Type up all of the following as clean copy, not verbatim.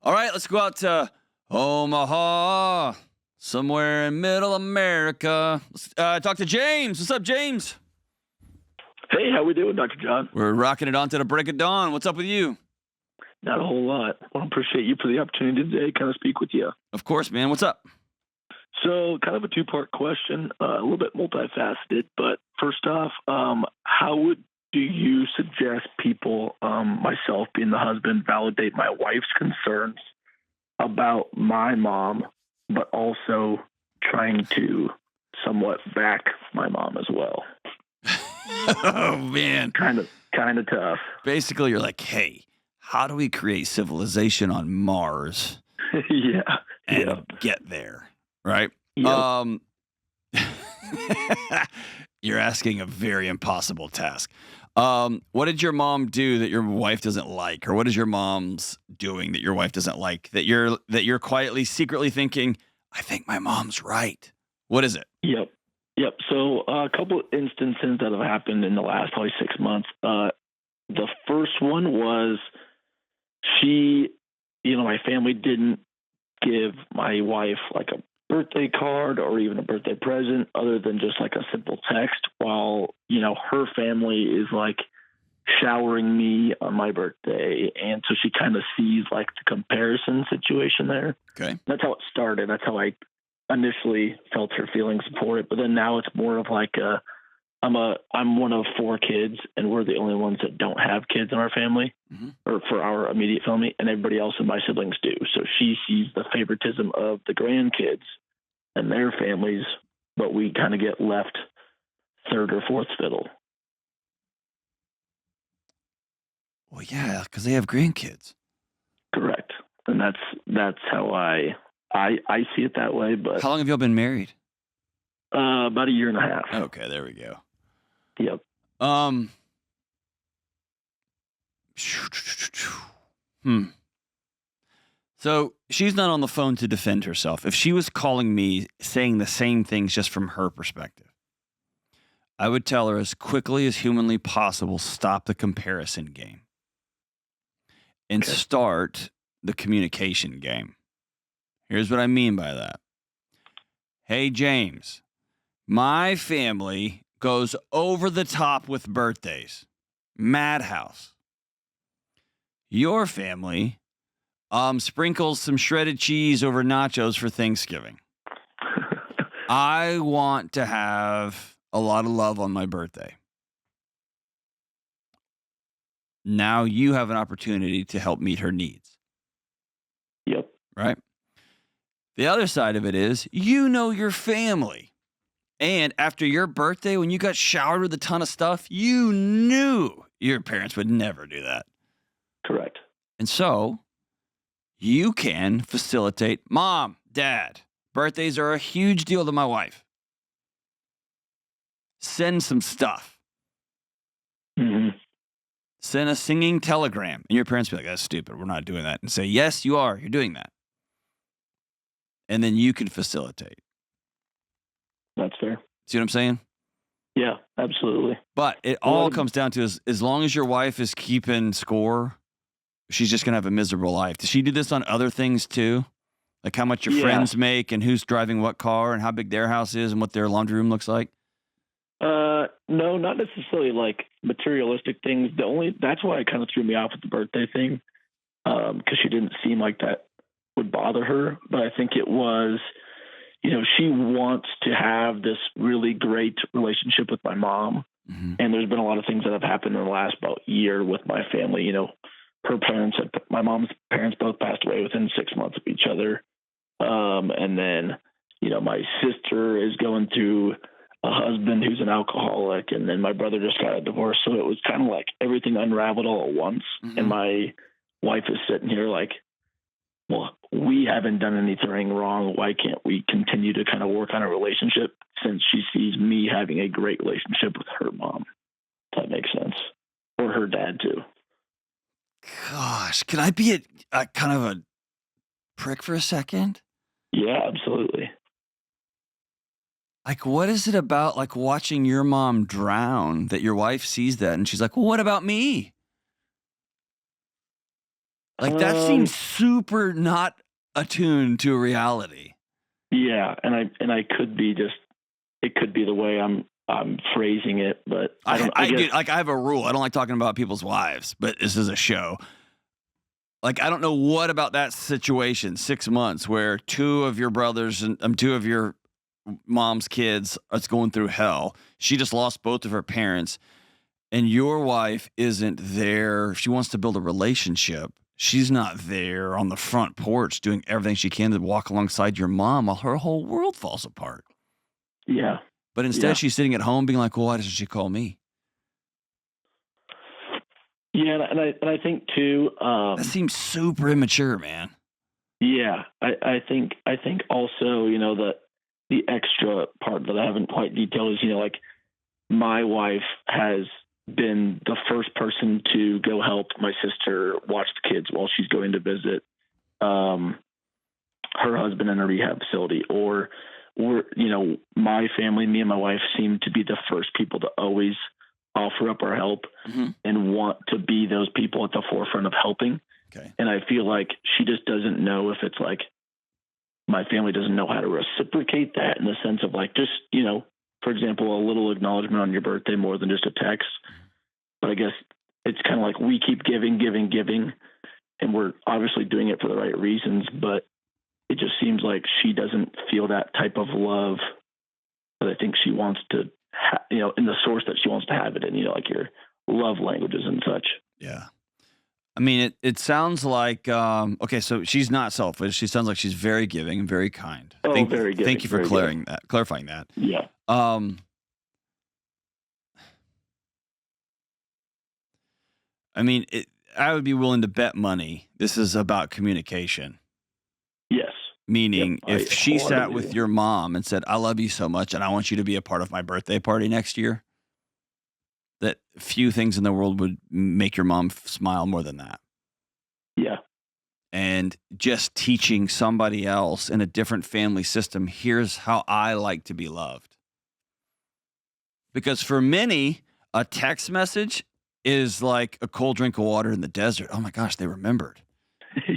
All right, let's go out to Omaha, somewhere in middle America. Let's talk to James. What's up, James? Hey, how we doing, Dr. John? We're rocking it on to the break of dawn. What's up with you? Not a whole lot. Well, I appreciate you for the opportunity today to kind of speak with you. Of course, man. What's up? So, kind of a two-part question, a little bit multifaceted. But first off, how do you suggest people, myself being the husband, validate my wife's concerns about my mom, but also trying to somewhat back my mom as well? Oh, man. Kind of tough. Basically, you're like, hey, how do we create civilization on Mars Yeah. and get there, right? Yep. You're asking a very impossible task. What did your mom do that your wife doesn't like? Or what is your mom's doing that your wife doesn't like? That you're quietly, secretly thinking, I think my mom's right. What is it? Yep. So a couple of instances that have happened in the last probably 6 months. The first one was my family didn't give my wife like a birthday card or even a birthday present other than just like a simple text, while, her family is like showering me on my birthday. And so she kind of sees like the comparison situation there. Okay. That's how it started. That's how I initially felt her feelings for it. But then now it's more of like I'm one of 4 kids, and we're the only ones that don't have kids in our family, or for our immediate family, and everybody else in my siblings do. So she sees the favoritism of the grandkids and their families, but we kind of get left third or fourth fiddle. Well, yeah, because they have grandkids. Correct. And that's how I see it that way. But how long have y'all been married? About 1.5 years. Okay, there we go. Yep. So she's not on the phone to defend herself. If she was calling me saying the same things just from her perspective, I would tell her as quickly as humanly possible, stop the comparison game and start the communication game. Here's what I mean by that. Hey, James, my family goes over the top with birthdays. Madhouse. Your family sprinkles some shredded cheese over nachos for Thanksgiving. I want to have a lot of love on my birthday. Now you have an opportunity to help meet her needs. Yep. Right? The other side of it is, your family. And after your birthday, when you got showered with a ton of stuff, you knew your parents would never do that. Correct. And so you can facilitate, Mom, Dad, birthdays are a huge deal to my wife. Send some stuff. Mm-hmm. Send a singing telegram. And your parents be like, that's stupid. We're not doing that. And say, yes, you are. You're doing that. And then you can facilitate. That's fair. See what I'm saying? Yeah, absolutely. But it all comes down to as long as your wife is keeping score, she's just going to have a miserable life. Does she do this on other things too? Like how much your friends make and who's driving what car and how big their house is and what their laundry room looks like? No, not necessarily like materialistic things. That's why it kind of threw me off with the birthday thing. Because she didn't seem like that would bother her. But I think it was, she wants to have this really great relationship with my mom. Mm-hmm. And there's been a lot of things that have happened in the last about year with my family. My mom's parents both passed away within 6 months of each other. And then, my sister is going through a husband who's an alcoholic. And then my brother just got a divorce. So it was kind of like everything unraveled all at once. Mm-hmm. And my wife is sitting here like, well, we haven't done anything wrong. Why can't we continue to kind of work on a relationship since she sees me having a great relationship with her mom? If that makes sense. Or her dad, too. Gosh, can I be a kind of a prick for a second? Yeah, absolutely. Like, what is it about, like, watching your mom drown that your wife sees that and she's like, well, what about me? Like that seems super not attuned to reality. Yeah, and I could be it could be the way I'm phrasing it, but I don't. I guess I have a rule. I don't like talking about people's wives, but this is a show. Like, I don't know what about that situation, 6 months, where two of your brothers and two of your mom's kids are going through hell. She just lost both of her parents, and your wife isn't there. She wants to build a relationship. She's not there on the front porch doing everything she can to walk alongside your mom while her whole world falls apart. Yeah. But instead, she's sitting at home being like, well, why doesn't she call me? Yeah, and I think too. That seems super immature, man. Yeah, I think also, the extra part that I haven't quite detailed is, like my wife has been the first person to go help my sister watch the kids while she's going to visit her husband in a rehab facility, or my family, me and my wife, seem to be the first people to always offer up our help and want to be those people at the forefront of helping. Okay. And I feel like she just doesn't know if it's like my family doesn't know how to reciprocate that, in the sense of like, just, for example, a little acknowledgement on your birthday more than just a text. But I guess it's kind of like we keep giving, and we're obviously doing it for the right reasons, but it just seems like she doesn't feel that type of love that I think she wants to in the source that she wants to have it in, like your love languages and such. Yeah. I mean, it sounds like, okay, so she's not selfish. She sounds like she's very giving and very kind. Very giving. Thank you for clarifying that. Yeah. I mean, I would be willing to bet money this is about communication. Yes. Meaning, if she sat with your mom and said, I love you so much and I want you to be a part of my birthday party next year, that few things in the world would make your mom smile more than that. Yeah. And just teaching somebody else in a different family system, here's how I like to be loved. Because for many, a text message is like a cold drink of water in the desert. Oh my gosh, they remembered.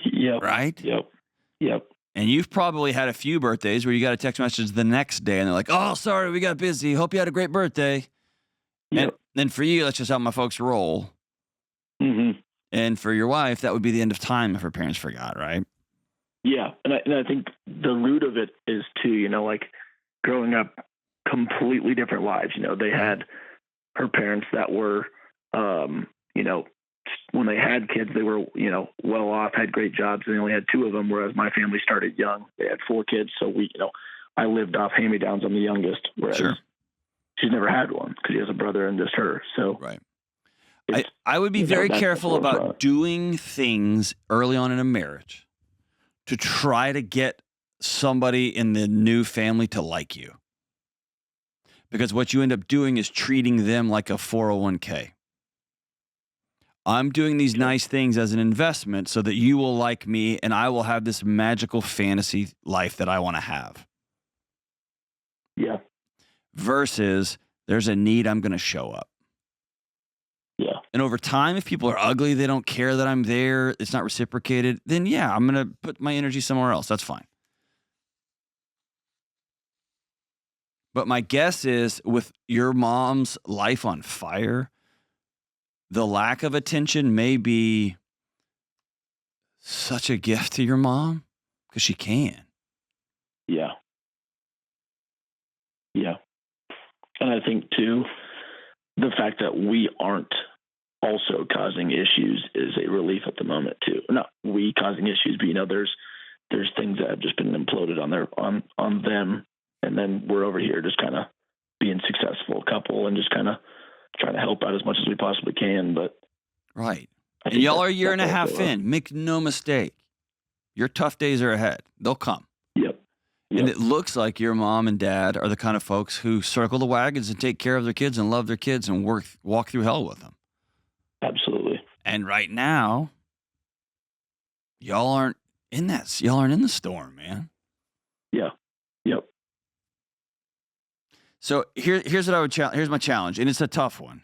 Yep. Right? Yep. And you've probably had a few birthdays where you got a text message the next day and they're like, oh, sorry, we got busy. Hope you had a great birthday. Yep. And then for you, that's just how my folks roll. Mm-hmm. And for your wife, that would be the end of time if her parents forgot, right? Yeah. And I think the root of it is too, like growing up completely different lives. They had her parents that were, when they had kids, they were, well off, had great jobs, and they only had two of them, whereas my family started young. They had 4 kids, so I lived off hand-me-downs. I'm the youngest, whereas she's never had one because she has a brother and just her. So right. I would be very careful about doing things early on in a marriage to try to get somebody in the new family to like you. Because what you end up doing is treating them like a 401k. I'm doing these nice things as an investment so that you will like me and I will have this magical fantasy life that I want to have. Yeah. Versus there's a need, I'm going to show up. Yeah. And over time, if people are ugly, they don't care that I'm there, it's not reciprocated, then yeah, I'm going to put my energy somewhere else. That's fine. But my guess is with your mom's life on fire, the lack of attention may be such a gift to your mom because she can. Yeah. Yeah. And I think too, the fact that we aren't also causing issues is a relief at the moment too. Not we causing issues, but there's things that have just been imploded on them, and then we're over here just kind of being successful couple and just kind of trying to help out as much as we possibly can. But right, and y'all are a year and a half in. Make no mistake, your tough days are ahead. They'll come. Yep. And it looks like your mom and dad are the kind of folks who circle the wagons and take care of their kids and love their kids and walk through hell with them. Absolutely. And right now, y'all aren't in that. Y'all aren't in the storm, man. Yeah. Yep. So here's what I would challenge. Here's my challenge, and it's a tough one.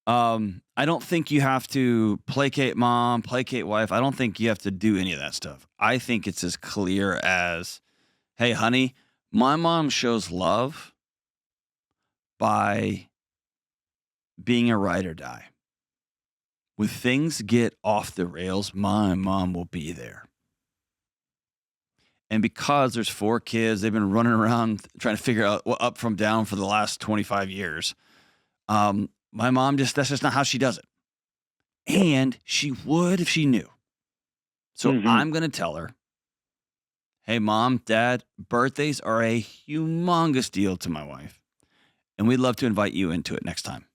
I don't think you have to placate mom, placate wife. I don't think you have to do any of that stuff. I think it's as clear as, hey, honey, my mom shows love by being a ride or die. When things get off the rails, my mom will be there. And because there's 4 kids, they've been running around trying to figure out what up from down for the last 25 years. My mom that's just not how she does it. And she would if she knew. So I'm going to tell her, hey, mom, dad, birthdays are a humongous deal to my wife. And we'd love to invite you into it next time.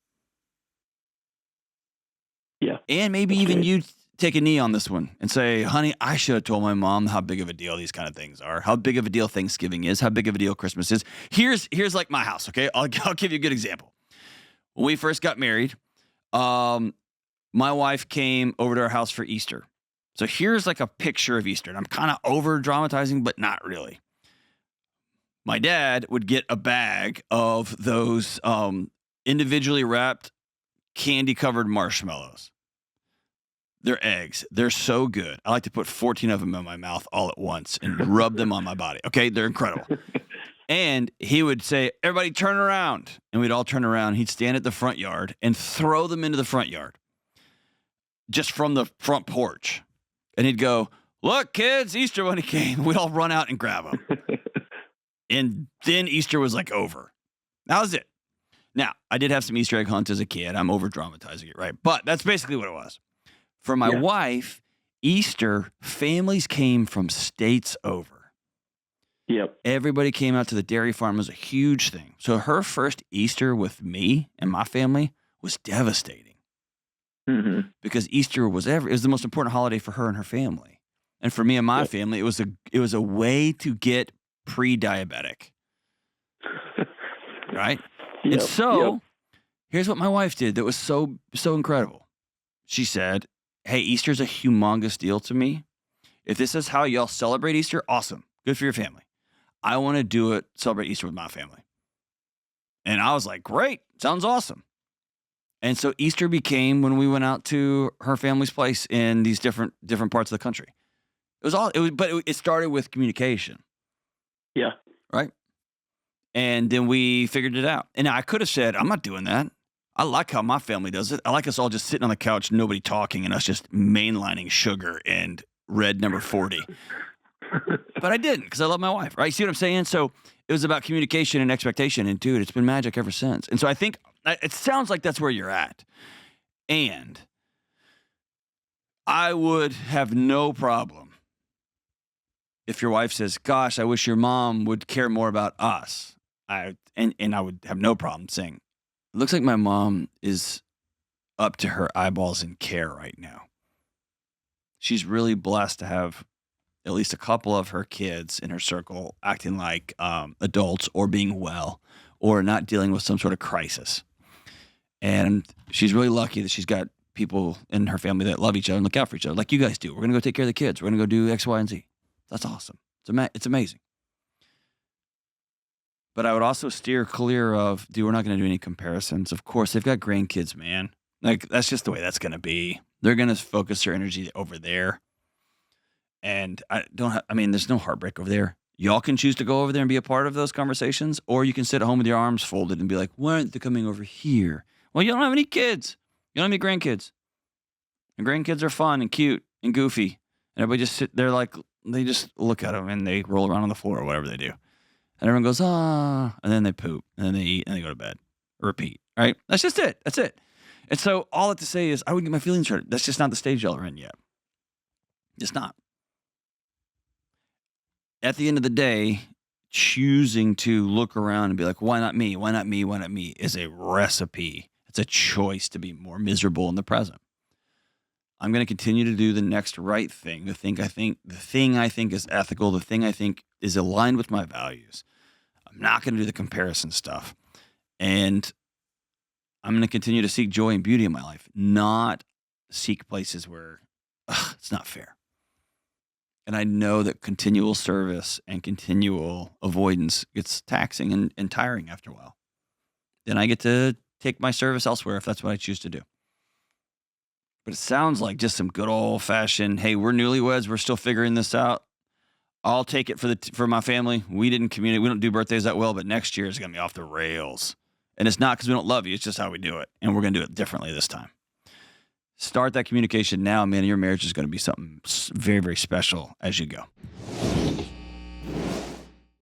Yeah. And maybe even you take a knee on this one and say, honey, I should have told my mom how big of a deal these kind of things are, how big of a deal Thanksgiving is, how big of a deal Christmas is. Here's like my house, okay? I'll give you a good example. When we first got married, my wife came over to our house for Easter. So here's like a picture of Easter. And I'm kind of over dramatizing, but not really. My dad would get a bag of those individually wrapped candy covered marshmallows. They're eggs. They're so good. I like to put 14 of them in my mouth all at once and rub them on my body. Okay, they're incredible. And he would say, everybody turn around. And we'd all turn around. He'd stand at the front yard and throw them into the front yard just from the front porch. And he'd go, look, kids, Easter Bunny came. We'd all run out and grab them. And then Easter was like over. That was it. Now, I did have some Easter egg hunts as a kid. I'm over dramatizing it, right? But that's basically what it was. For my wife, Easter, families came from states over. Yep. Everybody came out to the dairy farm. It was a huge thing. So her first Easter with me and my family was devastating. Because Easter was it was the most important holiday for her and her family. And for me and my family, it was a way to get pre-diabetic. Right? And so here's what my wife did that was so incredible. She said, hey, Easter's a humongous deal to me. If this is how y'all celebrate Easter, awesome. Good for your family. I want to celebrate Easter with my family. And I was like, great. Sounds awesome. And so Easter became when we went out to her family's place in these different parts of the country. It started with communication. Yeah. Right. And then we figured it out. And I could have said, I'm not doing that. I like how my family does it. I like us all just sitting on the couch, nobody talking, and us just mainlining sugar and red number 40. But I didn't because I love my wife, right? See what I'm saying? So it was about communication and expectation. And dude, it's been magic ever since. And so I think it sounds like that's where you're at. And I would have no problem if your wife says, gosh, I wish your mom would care more about us. And I would have no problem saying, it looks like my mom is up to her eyeballs in care right now. She's really blessed to have at least a couple of her kids in her circle acting like adults or being well or not dealing with some sort of crisis. And she's really lucky that she's got people in her family that love each other and look out for each other like you guys do. We're going to go take care of the kids. We're going to go do X, Y, and Z. That's awesome. It's amazing. But I would also steer clear of, dude, we're not going to do any comparisons. Of course, they've got grandkids, man. Like, that's just the way that's going to be. They're going to focus their energy over there. And there's no heartbreak over there. Y'all can choose to go over there and be a part of those conversations, or you can sit at home with your arms folded and be like, why aren't they coming over here? Well, you don't have any kids. You don't have any grandkids. And grandkids are fun and cute and goofy. And everybody just sit there like, they just look at them and they roll around on the floor or whatever they do. And everyone goes, and then they poop, and then they eat, and they go to bed. Repeat, right? That's just it. That's it. And so all I have to say is I would get my feelings hurt. That's just not the stage y'all are in yet. It's not. At the end of the day, choosing to look around and be like, why not me? Why not me? Why not me? Is a recipe. It's a choice to be more miserable in the present. I'm going to continue to do the next right thing, the thing I think is ethical, the thing I think is aligned with my values. I'm not going to do the comparison stuff. And I'm going to continue to seek joy and beauty in my life, not seek places where it's not fair. And I know that continual service and continual avoidance gets taxing and tiring after a while. Then I get to take my service elsewhere if that's what I choose to do. But it sounds like just some good old fashioned, hey, we're newlyweds, we're still figuring this out. I'll take it for my family. We didn't communicate. We don't do birthdays that well, but next year is going to be off the rails. And it's not because we don't love you. It's just how we do it. And we're going to do it differently this time. Start that communication now, man. Your marriage is going to be something very, very special as you go.